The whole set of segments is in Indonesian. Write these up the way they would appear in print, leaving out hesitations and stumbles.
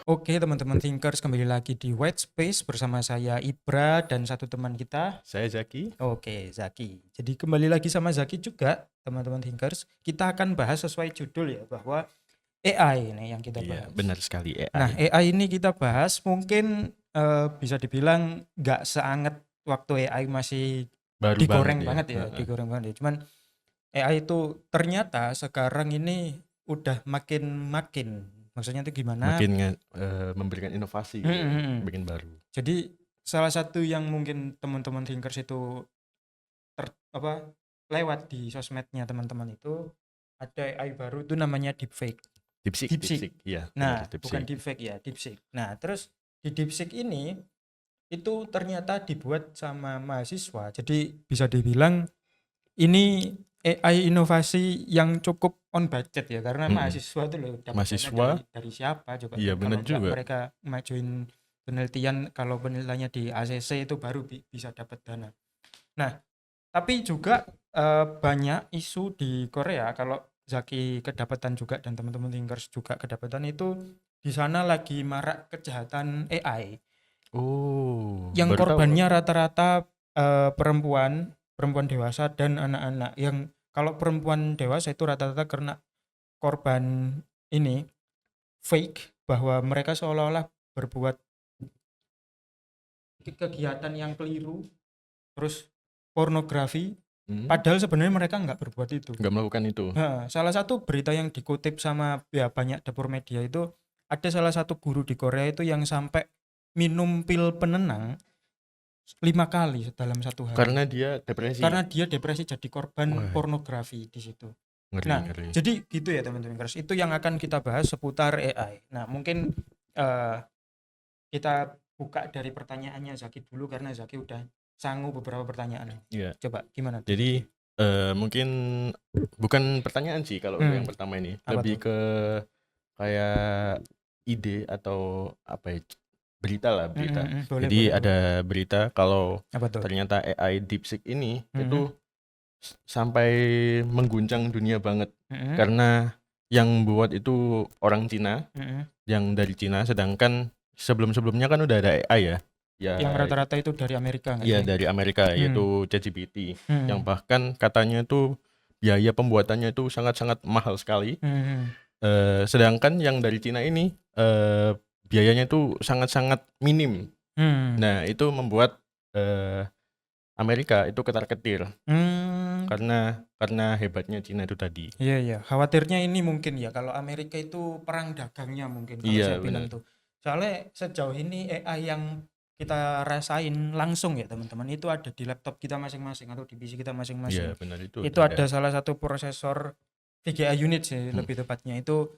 Oke, teman-teman Thinkers, kembali lagi di White Space bersama saya Ibra dan satu teman kita. Saya Zaki. Oke, Zaki. Jadi kembali lagi sama Zaki juga, teman-teman Thinkers. Kita akan bahas sesuai judul ya, bahwa AI ini yang kita Iya, bahas. benar sekali Nah, AI. AI ini kita bahas mungkin bisa dibilang nggak seanget waktu AI masih Baru banget digoreng ya. banget ya, Heeh. digoreng banget ya. Cuman AI itu ternyata sekarang ini udah makin maksudnya itu gimana? Makin memberikan inovasi gitu Mm, ya, mm, mm. bikin baru. Jadi salah satu yang mungkin teman-teman Thinkers itu apa lewat di sosmednya teman-teman itu ada AI baru itu namanya deepfake. DeepSeek, Deepseek. DeepSeek. Iya, benar Nah, bukan DeepSeek. deepfake ya, deepseek. Nah, terus di deepseek ini itu ternyata dibuat sama mahasiswa. Jadi bisa dibilang ini AI inovasi yang cukup on budget ya karena Mm-mm. mahasiswa tuh loh dapat dana Mahasiswa, dari siapa coba iya kan benar kalau nggak juga. mereka majuin penelitian kalau penelitiannya di ACC itu baru bisa dapat dana. Nah, tapi juga banyak isu di Korea kalau Zaki kedapatan juga dan teman-teman Thinkers juga kedapatan itu di sana lagi marak kejahatan AI Oh, yang baru tahu korbannya aku. rata-rata perempuan dewasa dan anak-anak. Yang kalau perempuan dewasa itu rata-rata karena korban ini fake bahwa mereka seolah-olah berbuat kegiatan yang keliru, terus pornografi, Hmm? padahal sebenarnya mereka nggak berbuat itu. Nggak melakukan itu. Nah, salah satu berita yang dikutip sama ya banyak dapur media itu ada salah satu guru di Korea itu yang sampai minum pil penenang 5 kali dalam satu hari. Karena dia depresi. Karena dia depresi jadi korban Wah, pornografi di situ. ngeri, Nah, ngeri. jadi gitu ya teman-teman Kers. Itu yang akan kita bahas seputar AI. Nah, mungkin eh, kita buka dari pertanyaannya Zaki dulu karena Zaki udah sanggup beberapa pertanyaan. Iya. Coba gimana tuh? Jadi mungkin bukan pertanyaan sih kalau untuk yang pertama ini, Apa lebih tuh? ke kayak ide atau apa ya, berita lah, berita. Boleh, Jadi boleh, boleh. ada berita kalau Apa tuh? ternyata AI DeepSeek ini Mm-mm, itu sampai mengguncang dunia banget mm-mm, karena yang buat itu orang Cina, mm-mm. yang dari Cina, sedangkan sebelum-sebelumnya kan udah ada AI ya. Ya, Yang rata-rata itu dari Amerika nggak ya sih? dari Amerika Hmm, yaitu ChatGPT yang hmm, bahkan katanya itu biaya pembuatannya itu sangat-sangat mahal sekali. hmm, Sedangkan yang dari Cina ini biayanya itu sangat-sangat minim. hmm, Nah, itu membuat eh, Amerika itu ketar-ketir hmm. karena hebatnya Cina itu tadi. Iya, iya. Khawatirnya ini mungkin ya kalau Amerika itu perang dagangnya mungkin kalau saya Iya, bilang benar. tuh. Soalnya sejauh ini AI yang kita rasain langsung ya teman-teman itu ada di laptop kita masing-masing atau di PC kita Iya, masing-masing. benar itu Itu udah ada. ada salah satu prosesor VGA unit sih Hmm, lebih tepatnya itu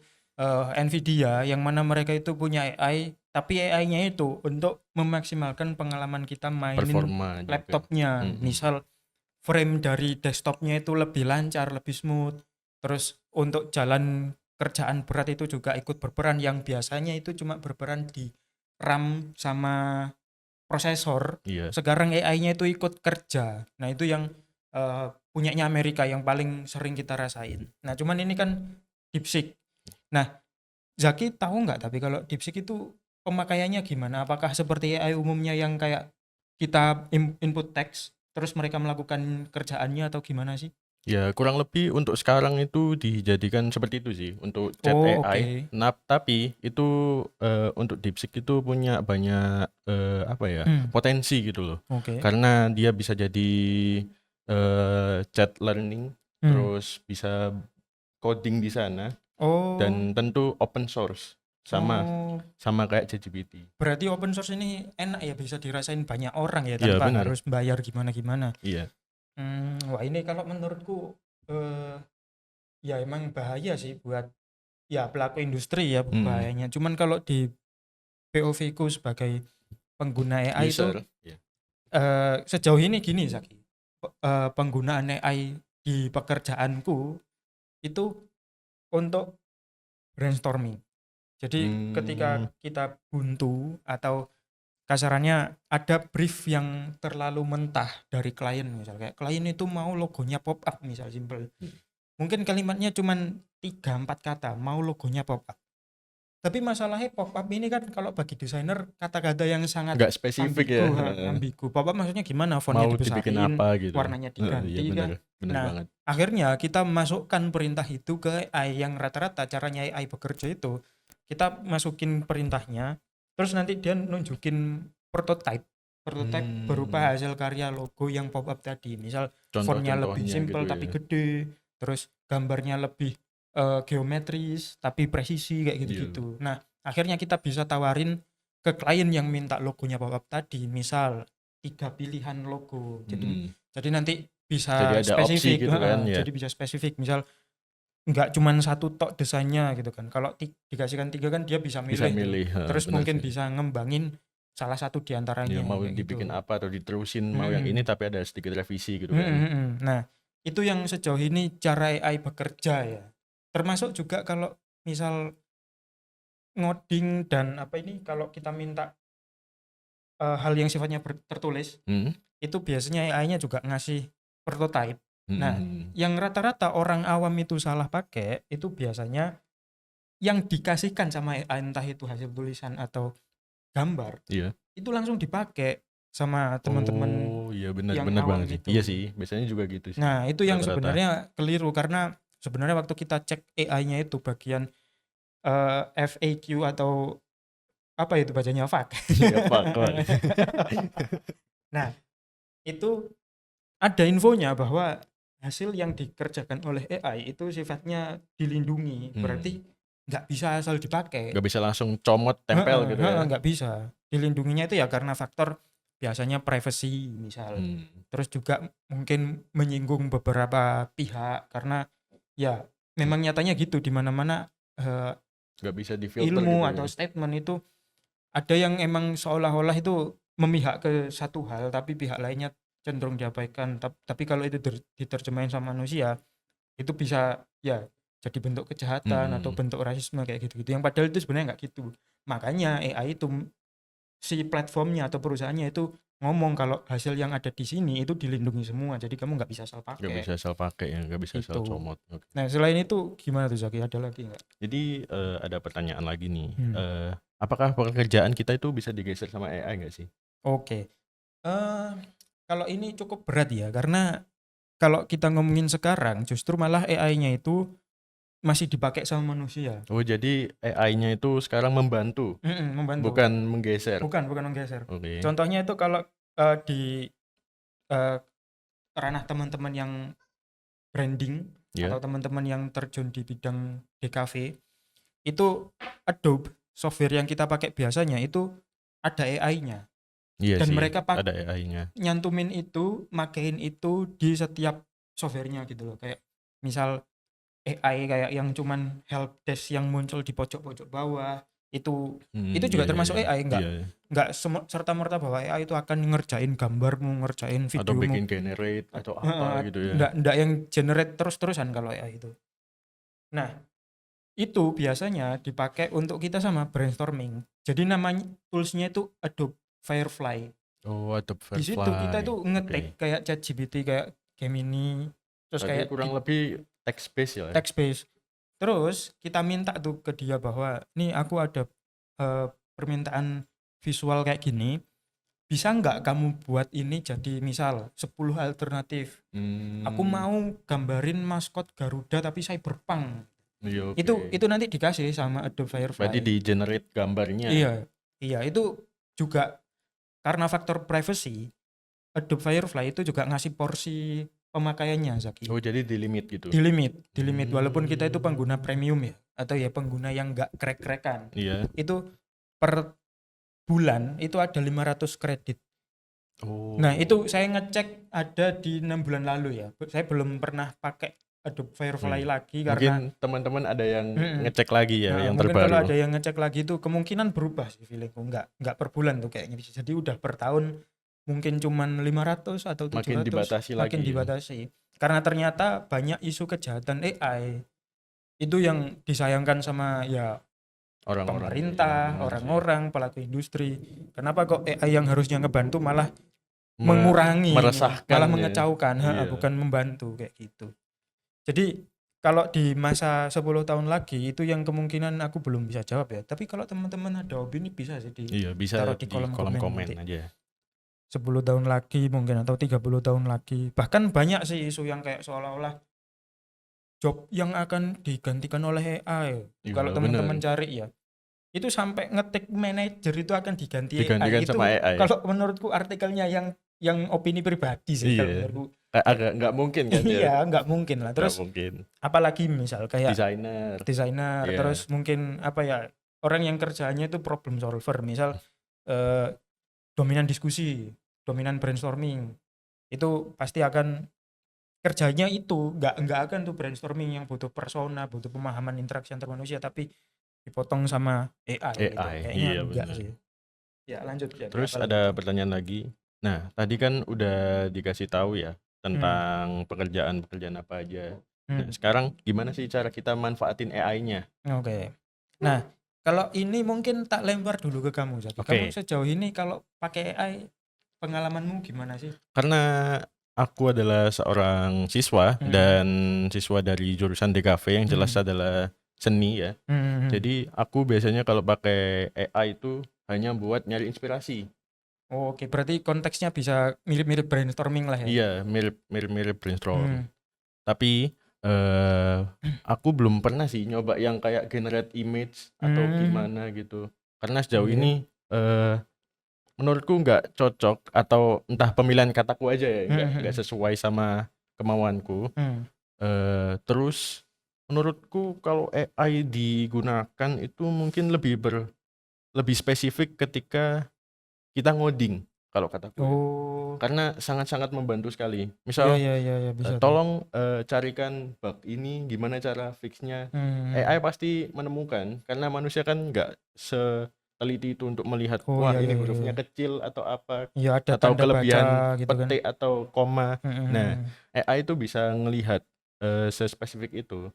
Nvidia yang mana mereka itu punya AI tapi AI-nya itu untuk memaksimalkan pengalaman kita mainin performa juga. laptopnya. Mm-mm. Misal frame dari desktopnya itu lebih lancar, lebih smooth. Terus untuk jalan kerjaan berat itu juga ikut berperan yang biasanya itu cuma berperan di RAM sama prosesor. Iya. Sekarang AI-nya itu ikut kerja. Nah, itu yang punyanya Amerika yang paling sering kita rasain. Nah, cuman ini kan DeepSeek. Nah, Zaki tahu nggak tapi kalau DeepSeek itu pemakaiannya gimana? Apakah seperti AI umumnya yang kayak kita input teks terus mereka melakukan kerjaannya atau gimana sih? Ya, kurang lebih untuk sekarang itu dijadikan seperti itu sih untuk chat Oh, AI. oke. Nah, tapi itu untuk DeepSeek itu punya banyak apa ya, Hmm, potensi gitu loh. oke. Karena dia bisa jadi chat learning, Hmm. terus bisa coding di sana Oh, dan tentu open source sama oh, sama kayak ChatGPT. berarti open source ini enak ya bisa dirasain banyak orang ya Iya, tanpa benar. harus bayar gimana-gimana. Iya. Wah ini kalau menurutku ya emang bahaya sih buat ya pelaku industri ya Mm-mm. bahayanya. Cuman kalau di POV ku sebagai pengguna AI itu User. Iya. sejauh ini gini Zaki, penggunaan AI di pekerjaanku itu untuk brainstorming. Jadi Hmm, ketika kita buntu atau kasarannya ada brief yang terlalu mentah dari klien misal kayak klien itu mau logonya pop up misal simple. Mungkin kalimatnya cuman 3-4 kata mau logonya pop up. Tapi masalahnya pop-up ini kan kalau bagi desainer kata-kata yang sangat Nggak spesifik ya. ambigu. Pop-up maksudnya gimana? Fontnya Mau dibikin dibesarin, apa gitu. warnanya Iya diganti kan. bener Nah, banget. akhirnya kita masukkan perintah itu ke AI yang rata-rata caranya AI bekerja itu kita masukin perintahnya, terus nanti dia nunjukin prototype berupa hasil karya logo yang pop-up tadi. Misal fontnya lebih Contoh-contohnya simpel gitu tapi ya. gede, terus gambarnya lebih geometris tapi presisi kayak Iya. gitu-gitu. Nah, akhirnya kita bisa tawarin ke klien yang minta logonya pop-up tadi, misal 3 pilihan logo. Jadi nanti bisa Jadi ada opsi spesifik, gitu kan ya. jadi bisa spesifik. Misal nggak cuman satu tok desainnya gitu kan. Kalau dikasihkan 3 kan dia bisa Bisa milih tuh. milih, Terus bener mungkin sih. bisa ngembangin salah satu di Ya antaranya mau kayak dibikin gitu. apa atau diterusin mau yang ini tapi ada sedikit revisi gitu kan. Nah, itu yang sejauh ini cara AI bekerja ya. Termasuk juga kalau misal ngoding dan apa ini kalau kita minta hal yang sifatnya tertulis, itu biasanya AI-nya juga ngasih prototype. Nah, yang rata-rata orang awam itu salah pakai itu biasanya yang dikasihkan sama AI, entah itu hasil tulisan atau gambar, Iya. itu langsung dipakai sama teman-teman Oh iya benar yang banget awam sih. itu. Iya sih, biasanya juga gitu sih. Nah, itu yang Rata-rata. sebenarnya keliru karena sebenarnya waktu kita cek AI-nya itu bagian FAQ atau apa itu bacanya FAQ. Iya, Pak. Nah, itu ada infonya bahwa hasil yang dikerjakan oleh AI itu sifatnya dilindungi. Berarti nggak bisa asal dipakai. Nggak bisa langsung comot tempel gitu ya. Nggak bisa. Dilindunginya itu ya karena faktor biasanya privacy misal. Terus juga mungkin menyinggung beberapa pihak karena ya memang nyatanya gitu di mana-mana nggak bisa difilter ilmu gitu atau ya. statement itu ada yang emang seolah-olah itu memihak ke satu hal tapi pihak lainnya cenderung diabaikan. Tapi kalau itu diterjemahin sama manusia itu bisa ya jadi bentuk kejahatan atau bentuk rasisme kayak gitu-gitu. Yang padahal itu sebenarnya nggak gitu. Makanya AI itu si platformnya atau perusahaannya itu ngomong kalau hasil yang ada di sini itu dilindungi semua. Jadi kamu nggak bisa asal Nggak pakai. bisa asal pakai ya, nggak bisa asal Gitu. comot. Okay. Nah, selain itu gimana tuh Zaki? Ada lagi nggak? Jadi ada pertanyaan lagi nih. Apakah pekerjaan kita itu bisa digeser sama AI nggak sih? Oke. Kalau ini cukup berat ya karena kalau kita ngomongin sekarang justru malah AI-nya itu masih dipakai sama manusia. Oh jadi AI-nya itu sekarang membantu, Membantu. bukan menggeser. Bukan menggeser. Oke. Contohnya itu kalau di ranah teman-teman yang branding atau teman-teman yang terjun di bidang DKV itu Adobe software yang kita pakai biasanya itu ada AI-nya. Iya Dan sih, mereka ada AI-nya. nyantumin itu, makein itu di setiap softwarenya gitu loh. Kayak misal AI kayak yang cuman help desk yang muncul di pojok-pojok bawah itu juga termasuk AI, nggak serta-merta bahwa AI itu akan ngerjain gambarmu, ngerjain videomu atau bikin generate atau apa gitu ya. Nggak yang generate terus-terusan kalau AI itu. Nah, itu biasanya dipakai untuk kita sama brainstorming. Jadi namanya toolsnya itu Adobe Firefly. Oh, Adobe Firefly. Di situ kita itu ngetik kayak ChatGPT, kayak Gemini, terus berarti kayak kurang lebih text based ya. Text based. Terus kita minta tuh ke dia bahwa nih aku ada permintaan visual kayak gini. Bisa nggak kamu buat ini jadi misal 10 alternatif. Aku mau gambarin maskot Garuda tapi cyberpunk. Iya, Itu nanti dikasih sama Adobe Firefly. Berarti di generate gambarnya. Iya, itu juga karena faktor privacy. Adobe Firefly itu juga ngasih porsi pemakaiannya, Zaki. Oh, jadi di limit gitu. Di limit walaupun kita itu pengguna premium ya atau ya pengguna yang nggak krek-krekan. Iya. Itu per bulan itu ada 500 kredit. Oh. Nah, itu saya ngecek ada di 6 bulan lalu ya. Saya belum pernah pakai Adobe Firefly lagi karena mungkin teman-teman ada yang ngecek lagi ya, yang mungkin terbaru. Kalau ada yang ngecek lagi itu kemungkinan berubah sih feelingku. Nggak per bulan tuh kayaknya bisa. Jadi udah per tahun mungkin cuman 500 atau 700 makin dibatasi. Karena ternyata banyak isu kejahatan AI itu yang disayangkan sama ya pemerintah, orang-orang, pelaku industri. Kenapa kok AI yang harusnya ngebantu malah mengurangi, meresahkan, malah mengecaukan, bukan membantu kayak gitu. Jadi kalau di masa 10 tahun lagi itu yang kemungkinan aku belum bisa jawab ya. Tapi kalau teman-teman ada opini bisa sih Iya, bisa ditaruh di di kolom kolom komen komen nanti. aja. 10 tahun lagi mungkin atau 30 tahun lagi. Bahkan banyak sih isu yang kayak seolah-olah job yang akan digantikan oleh AI. Kalau Iya, teman-teman bener. cari ya, itu sampai ngetik manajer itu akan diganti Digantikan AI. sama Itu AI. kalau menurutku artikelnya yang opini pribadi sih kalau Iya. menurutku. Agak nggak mungkin kan ya? Iya, nggak mungkin lah. Nggak Terus mungkin. apalagi misal kayak Desainer. desainer, Iya. terus mungkin apa ya, orang yang kerjanya itu problem solver, misal eh, dominan diskusi, dominan brainstorming, itu pasti akan kerjanya itu nggak akan tuh brainstorming yang butuh persona, butuh pemahaman interaksi antar manusia, tapi dipotong sama AI gitu. AI. Kayaknya Iya, enggak bener. sih. Ya lanjut ya, Terus apa lagi? ada pertanyaan lagi. Nah, tadi kan udah dikasih tahu ya Hmm, tentang pekerjaan-pekerjaan apa aja. Nah, hmm, sekarang gimana sih cara kita manfaatin AI-nya? oke. Nah, kalau ini mungkin tak lempar dulu ke kamu, Zaki. Kamu Oke, sejauh ini kalau pakai AI pengalamanmu gimana sih? karena aku adalah seorang siswa Hmm, dan siswa dari jurusan DKV yang jelas hmm, adalah seni ya. hmm, hmm, hmm. Jadi aku biasanya kalau pakai AI itu hanya buat nyari inspirasi. Oke, berarti konteksnya bisa mirip-mirip brainstorming lah ya. Iya, mirip-mirip brainstorm. Hmm. Tapi eh aku belum pernah sih nyoba yang kayak generate image atau Hmm. gimana gitu. Karena sejauh Iya. ini menurutku nggak cocok atau entah pemilihan kataku aja ya Hmm, nggak hmm, sesuai sama kemauanku. hmm. Terus menurutku kalau AI digunakan itu mungkin lebih spesifik ketika kita ngoding kalau kataku ya. Oh, Karena sangat-sangat membantu sekali. iya Misal iya iya iya, bisa tuh. tolong carikan bug ini gimana cara fixnya. Hmm. AI pasti menemukan karena manusia kan nggak seteliti itu untuk melihat Oh wah iya ini iya iya, hurufnya iya. kecil atau apa Iya ada atau tanda baca kelebihan gitu kan. petik atau koma. Hmm, hmm, Nah, hmm. AI itu bisa ngelihat sespesifik itu.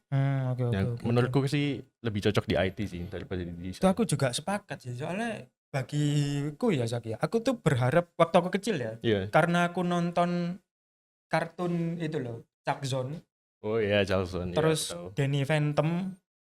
Oke oke Nah, oke oke. menurutku sih lebih cocok di IT sih daripada di Itu desain. aku juga sepakat sih. Soalnya bagiku ya Zaki, aku tuh berharap waktu aku kecil ya, Iya. karena aku nonton kartun itu loh, Chuck Zone, Oh iya, Charleston. Iya, aku terus tahu. Danny Phantom,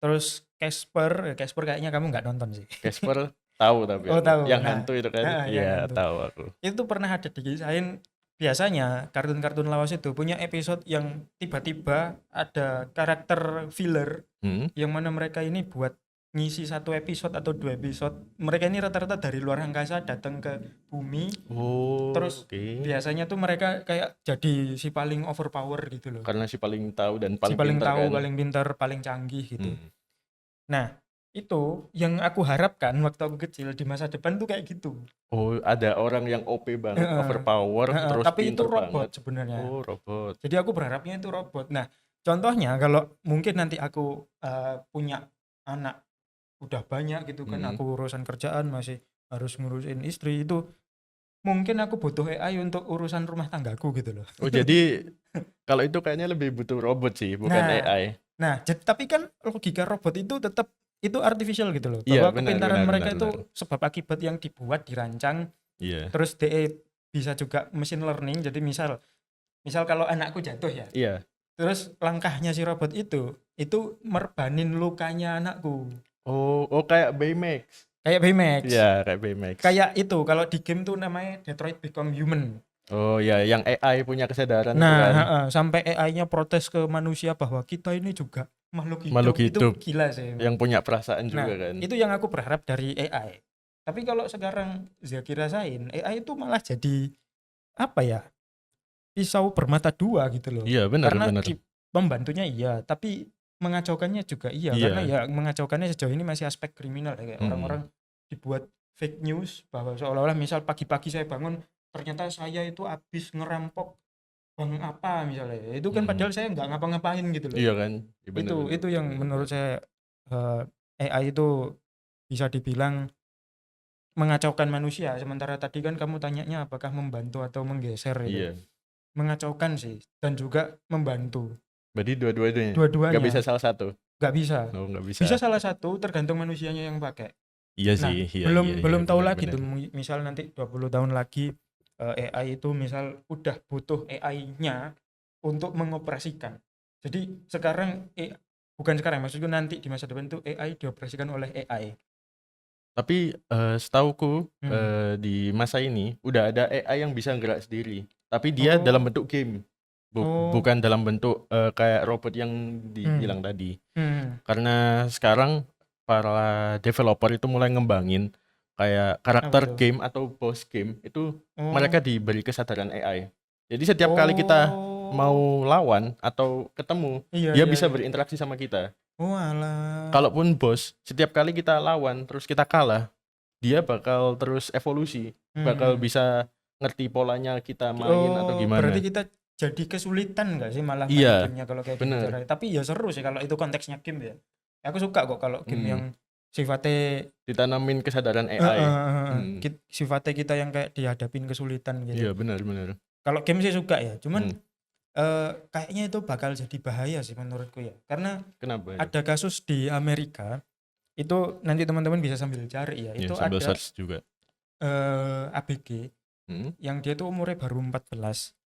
terus Casper. Casper kayaknya kamu nggak nonton sih. Casper tahu tapi Oh aku. tahu. Yang Nah, hantu itu kan? yang Iya, hantu. tahu aku. Itu pernah ada dikisahin, biasanya kartun-kartun lawas itu punya episode yang tiba-tiba ada karakter filler Hmm? yang mana mereka ini buat ngisi satu episode atau dua episode. Mereka ini rata-rata dari luar angkasa datang ke bumi, Oh, terus oke. biasanya tuh mereka kayak jadi si paling overpower gitu loh. Karena si paling tahu dan Si paling paling pinter tahu, kan. paling pintar, paling canggih gitu. Hmm. Nah, itu yang aku harapkan waktu aku kecil di masa depan tuh kayak gitu. Oh, ada orang yang OP banget, Heeh, overpower, heeh, terus tapi itu pinter robot banget. sebenarnya. Oh, robot. Jadi aku berharapnya itu robot. Nah, contohnya kalau mungkin nanti aku punya anak udah banyak gitu kan, Hmm. aku urusan kerjaan masih harus ngurusin istri, itu mungkin aku butuh AI untuk urusan rumah tanggaku gitu loh. Oh, jadi kalau itu kayaknya lebih butuh robot sih, bukan Nah, AI. tapi kan logika robot itu tetap itu artificial gitu loh. Iya, Bahwa benar, kepintaran benar, benar, mereka benar. itu sebab akibat yang dibuat, dirancang, Iya, terus DE bisa juga machine learning. Jadi misal misal kalau anakku jatuh ya, iya. terus langkahnya si robot itu merbanin lukanya anakku. Oh, oh kayak Baymax. Kayak Baymax. Iya, kayak Baymax. Kayak itu kalau di game tuh namanya Detroit Become Human. Oh ya, yang AI punya kesadaran itu Nah, kan. heeh, sampai AI-nya protes ke manusia bahwa kita ini juga makhluk hidup. Makhluk Itu hidup gila sih yang emang. punya perasaan juga Nah, kan. itu yang aku berharap dari AI. Tapi kalau sekarang Zaki rasain, AI itu malah jadi apa ya? Pisau bermata dua gitu loh. Iya, benar, Karena benar. di pembantunya iya, tapi mengacaukannya juga iya. Karena Iya. ya mengacaukannya sejauh ini masih aspek kriminal ya. Kayak Mm-mm. orang-orang dibuat fake news bahwa seolah-olah misal pagi-pagi saya bangun ternyata saya itu habis ngerampok bank apa misalnya. Itu kan Mm-mm. padahal saya nggak ngapa-ngapain gitu loh. Iya kan? Iya, benar, benar, Itu benar, yang benar, menurut benar. saya AI itu bisa dibilang mengacaukan manusia. Sementara tadi kan kamu tanyanya apakah membantu atau menggeser itu. Iya. Mengacaukan sih dan juga membantu. Berarti dua-duanya. Nggak bisa Dua-duanya salah satu. nggak bisa. Oh, nggak bisa. Bisa salah satu tergantung manusianya yang pakai. Iya sih, Nah, iya, iya, belum iya, belum tahu benar, lagi benar. tuh misal nanti 20 tahun lagi AI itu misal udah butuh AI-nya untuk mengoperasikan. Jadi sekarang bukan sekarang, maksudku nanti di masa depan itu AI dioperasikan oleh AI. Tapi setauku Hmm. di masa ini udah ada AI yang bisa gerak sendiri. Tapi dia dalam Oh, bentuk game. oh, Bukan dalam bentuk kayak robot yang hmm, dibilang tadi. hmm. Karena sekarang para developer itu mulai ngembangin kayak Apa karakter itu? game atau boss game itu mereka Oh, diberi kesadaran AI. Jadi setiap kali kita oh, mau lawan atau ketemu, iya dia iya bisa iya. berinteraksi sama kita. Oh alah. Kalaupun bos, setiap kali kita lawan terus kita kalah, dia bakal terus evolusi, bakal Hmm. bisa ngerti polanya kita main atau Oh, berarti gimana. kita jadi kesulitan nggak sih malah main Iya, gamenya kalau kayak gitu bener. caranya. Tapi ya seru sih kalau itu konteksnya game ya. Aku suka kok kalau game yang Hmm, sifatnya ditanamin kesadaran AI. Hmm, sifatnya kita yang kayak dihadapin kesulitan gitu. iya benar-benar. Kalau game sih suka ya. Cuman Hmm, kayaknya itu bakal jadi bahaya sih menurutku ya. Karena kenapa itu? ada kasus di Amerika itu nanti teman-teman bisa sambil cari ya. Ya Itu sambil ada search juga. ABG Hmm. yang dia tuh umurnya baru 14.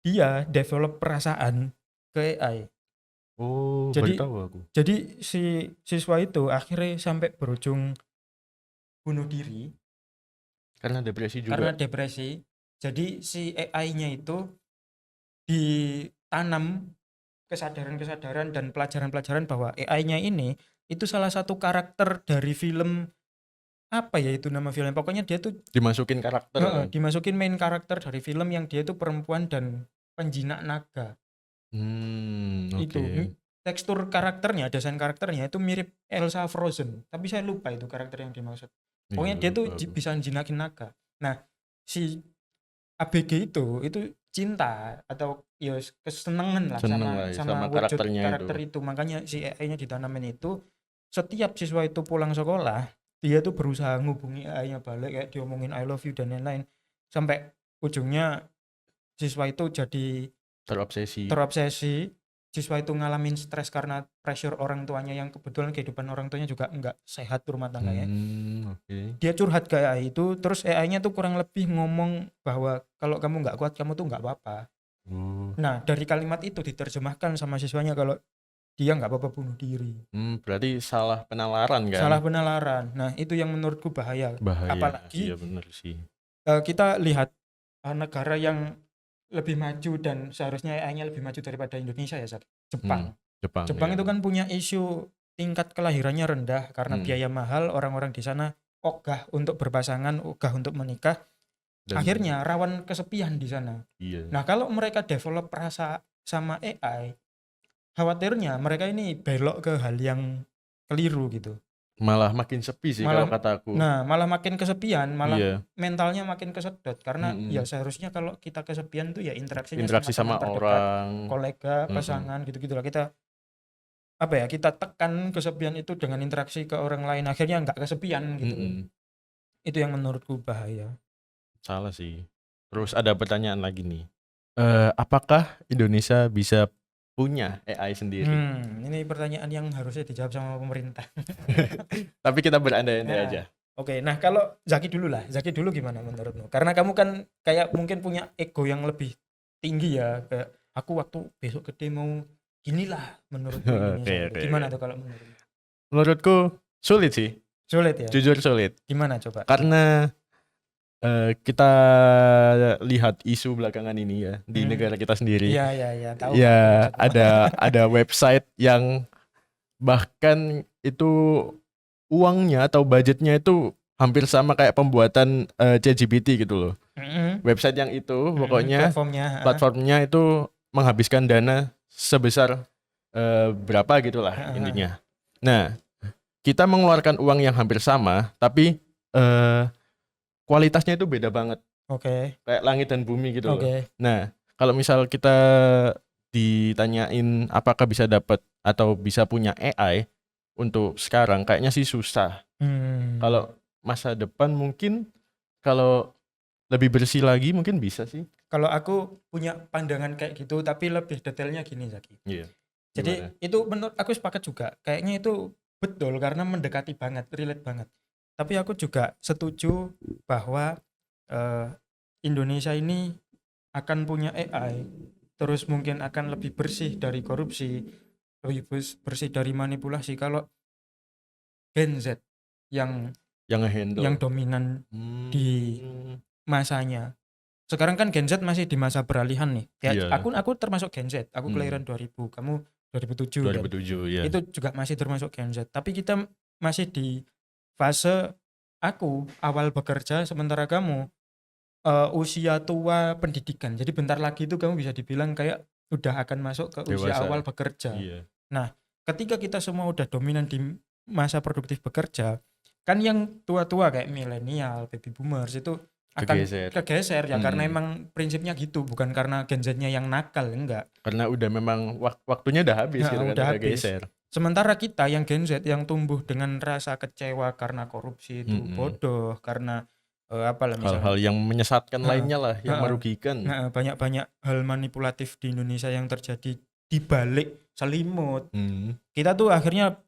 Dia develop perasaan ke AI. Oh, baru Jadi tahu aku. jadi si siswa itu akhirnya sampai berujung bunuh diri Karena depresi juga. karena depresi. Jadi si AI-nya itu ditanam kesadaran-kesadaran dan pelajaran-pelajaran bahwa AI-nya ini itu salah satu karakter dari film, apa ya itu nama film, pokoknya dia tuh Dimasukin karakter kan. dimasukin main karakter dari film yang dia tuh perempuan dan penjinak naga. Oke. Itu tekstur karakternya, desain karakternya itu mirip Elsa Frozen, tapi saya lupa itu karakter yang dimaksud. Iya, Pokoknya dia lupa tuh aku. bisa jinakin naga. Nah, si ABG itu cinta atau ya kesenangan lah Seneng sama lah ya sama sama wujud karakternya itu. karakter itu. Makanya si AI-nya ditanamin itu, setiap siswa itu pulang sekolah, dia tuh berusaha ngubungi AI-nya balik kayak diomongin I love you dan lain-lain. Sampai ujungnya siswa itu jadi Terobsesi. terobsesi, siswa itu ngalamin stres karena pressure orang tuanya yang kebetulan kehidupan orang tuanya juga enggak sehat rumah tangganya. Oke. Dia curhat ke AI itu, terus AI-nya tuh kurang lebih ngomong bahwa kalau kamu nggak kuat kamu tuh nggak apa-apa. Oh. Nah, dari kalimat itu diterjemahkan sama siswanya kalau dia nggak apa-apa bunuh diri. Berarti salah penalaran kan? Salah penalaran. Nah, itu yang menurutku bahaya. Bahaya. Iya Apalagi bener sih. kita lihat negara yang lebih maju dan seharusnya AI-nya lebih maju daripada Indonesia ya, Zak. Hmm, Jepang. Jepang Jepang ya. itu kan punya isu tingkat kelahirannya rendah karena Hmm, biaya mahal, orang-orang di sana ogah untuk berpasangan, ogah untuk menikah, dan akhirnya rawan kesepian di sana. iya, Nah, kalau mereka develop rasa sama AI, khawatirnya mereka ini belok ke hal yang keliru gitu. malah makin sepi sih kalau Malah kataku. malah makin kesepian, malah Iya, mentalnya makin kesedot karena ya mm-mm. seharusnya kalau kita kesepian tuh ya interaksinya sama Interaksi sama teman terdekat, orang. kolega, Mm-mm. pasangan gitu-gitulah. Kita apa ya, kita tekan kesepian itu dengan interaksi ke orang lain, akhirnya nggak kesepian gitu. Mm-mm. Itu yang menurutku bahaya. Salah sih. Terus ada pertanyaan lagi nih. Apakah Indonesia bisa punya AI sendiri? Ini pertanyaan yang harusnya dijawab sama pemerintah. Tapi kita berandai-andai Nah, aja. oke. Nah, kalau Zaki dulu lah. Zaki dulu gimana menurutmu? Karena kamu kan kayak mungkin punya ego yang lebih tinggi ya. Kayak aku waktu besok gede mau ginilah menurutku Oke, Indonesia gitu. oke, Gimana oke. tuh kalau menurutmu? Menurutku sulit sih, Sulit ya? jujur sulit. Gimana coba? Karena kita lihat isu belakangan ini ya di Hmm, negara kita sendiri. iya iya iya, tahu kok aku Ya maksudmu. ada website yang bahkan itu uangnya atau budgetnya itu hampir sama kayak pembuatan ChatGPT gitu loh. Mm-mm, Website yang itu pokoknya platformnya, platformnya itu menghabiskan dana sebesar berapa gitulah intinya. Nah, kita mengeluarkan uang yang hampir sama, tapi eh, kualitasnya itu beda banget, Oke, kayak langit dan bumi gitu loh. oke. Nah, kalau misal kita ditanyain apakah bisa dapat atau bisa punya AI untuk sekarang, kayaknya sih susah. Hmm. Kalau masa depan mungkin kalau lebih bersih lagi mungkin bisa sih. Kalau aku punya pandangan kayak gitu, tapi lebih detailnya gini, Zaki. Iya. Jadi Gimana? itu menurut aku sepakat juga. Kayaknya itu betul karena mendekati banget, relate banget. Tapi aku juga setuju bahwa eh, Indonesia ini akan punya AI terus mungkin akan lebih bersih dari korupsi, lebih bersih dari manipulasi kalau Gen Z yang Yang nge-handle. yang dominan di masanya. Sekarang kan Gen Z masih di masa peralihan nih. Iya. Aku termasuk Gen Z. Aku kelahiran 2000, kamu 2007 kan. 2007 ya. Itu juga masih termasuk Gen Z. Tapi kita masih di fase aku awal bekerja sementara kamu usia tua pendidikan. Jadi bentar lagi itu kamu bisa dibilang kayak udah akan masuk ke usia Dewasa. awal bekerja. Iya. Nah, ketika kita semua udah dominan di masa produktif bekerja, kan yang tua-tua kayak milenial, baby boomers itu akan kegeser ya karena emang prinsipnya gitu, bukan karena Gen Z-nya yang nakal, enggak. Karena udah memang waktunya udah habis Nah, gitu kan, udah udah habis. geser. Sementara kita yang Gen Z yang tumbuh dengan rasa kecewa karena korupsi itu bodoh, karena apalah misalnya Hal-hal yang menyesatkan Heeh. lainnya lah, yang merugikan. banyak-banyak hal manipulatif di Indonesia yang terjadi di balik selimut. Kita tuh akhirnya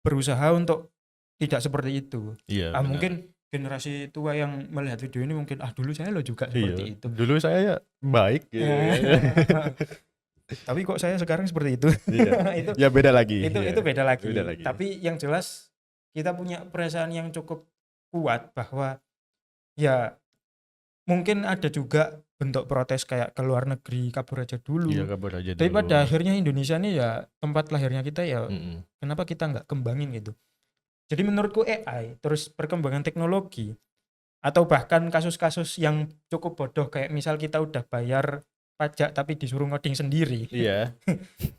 berusaha untuk tidak seperti itu. Iya, benar. Mungkin generasi tua yang melihat video ini mungkin dulu saya lo juga seperti itu. Dulu saya ya baik gitu. Tapi kok saya sekarang seperti itu. Iya. itu Ya beda lagi. itu beda lagi. Beda lagi. Tapi yang jelas kita punya perasaan yang cukup kuat bahwa ya mungkin ada juga bentuk protes kayak ke luar negeri, kabur aja dulu. Iya, kabur aja Tapi dulu. pada akhirnya Indonesia ini ya tempat lahirnya kita ya. Kenapa kita nggak kembangin gitu? Jadi menurutku AI terus perkembangan teknologi atau bahkan kasus-kasus yang cukup bodoh kayak misal kita udah bayar pajak tapi disuruh ngoding sendiri. Iya.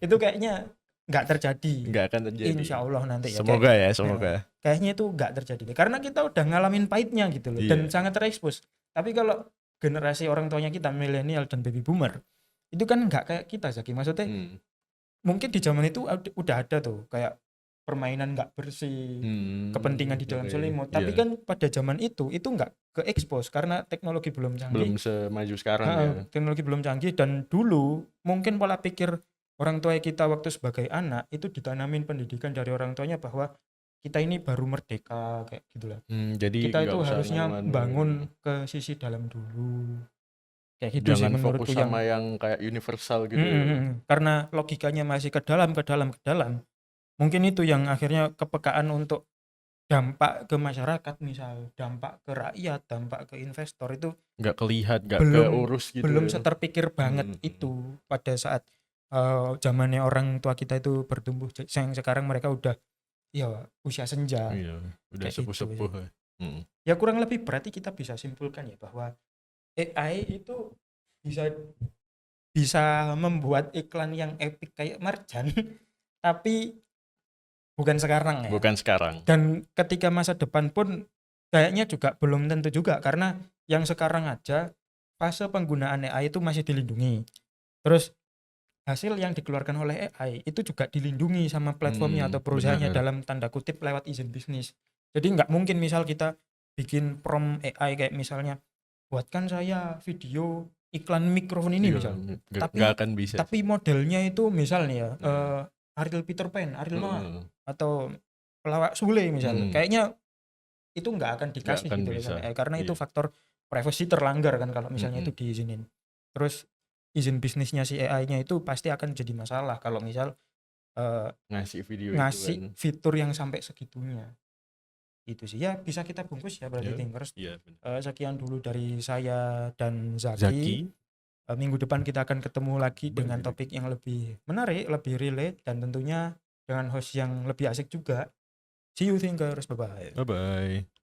Itu kayaknya nggak terjadi. Nggak akan terjadi. Insya Allah nanti ya. Semoga ya, semoga. Kayaknya itu nggak terjadi karena kita udah ngalamin pahitnya gitu loh. Dan sangat terekspos. Tapi kalau generasi orang tuanya kita milenial dan baby boomer itu kan nggak kayak kita Zaki. Maksudnya mungkin di zaman itu udah ada tuh kayak permainan nggak bersih, kepentingan di dalam selimut. Tapi kan pada zaman itu nggak ke expose karena teknologi belum canggih. Belum semaju sekarang ya. Teknologi belum canggih dan dulu mungkin pola pikir orang tua kita waktu sebagai anak itu ditanamin pendidikan dari orang tuanya bahwa kita ini baru merdeka kayak gitulah. Jadi Kita itu harusnya bangun ke sisi dalam dulu. Kayak gitu sih menurutku, fokus sama yang kayak universal gitu. Karena logikanya masih ke dalam. Mungkin itu yang akhirnya kepekaan untuk dampak ke masyarakat, misal dampak ke rakyat, dampak ke investor itu nggak kelihat, nggak keurus gitu. Belum terpikir banget itu pada saat zamannya orang tua kita itu bertumbuh. Yang sekarang mereka udah ya usia senja. Iya, udah sepuh-sepuh. Ya kurang lebih berarti kita bisa simpulkan ya bahwa AI itu bisa membuat iklan yang epic kayak Marjan tapi bukan sekarang ya. Bukan sekarang. Dan ketika masa depan pun kayaknya juga belum tentu juga karena yang sekarang aja fase penggunaan AI itu masih dilindungi. Terus hasil yang dikeluarkan oleh AI itu juga dilindungi sama platformnya atau perusahaannya dalam tanda kutip lewat izin bisnis. Jadi nggak mungkin misal kita bikin prompt AI kayak misalnya buatkan saya video iklan mikrofon ini misal. Nggak akan bisa. Tapi modelnya itu misalnya Ariel Peter Pan, Ariel Noah atau pelawak Sule misalnya. Kayaknya itu nggak akan dikasih gitu ya, karena itu faktor privacy terlanggar kan kalau misalnya itu diizinin. Terus izin bisnisnya si AI-nya itu pasti akan jadi masalah kalau misal ngasih video ngasih itu kan. fitur yang sampai segitunya. Itu sih ya bisa kita bungkus ya berarti Thinkers. Sekian dulu dari saya dan Zaki. Minggu depan kita akan ketemu lagi dengan topik yang lebih menarik, lebih relate dan tentunya dengan host yang lebih asik juga. See you Thinkers, bye-bye. Bye-bye.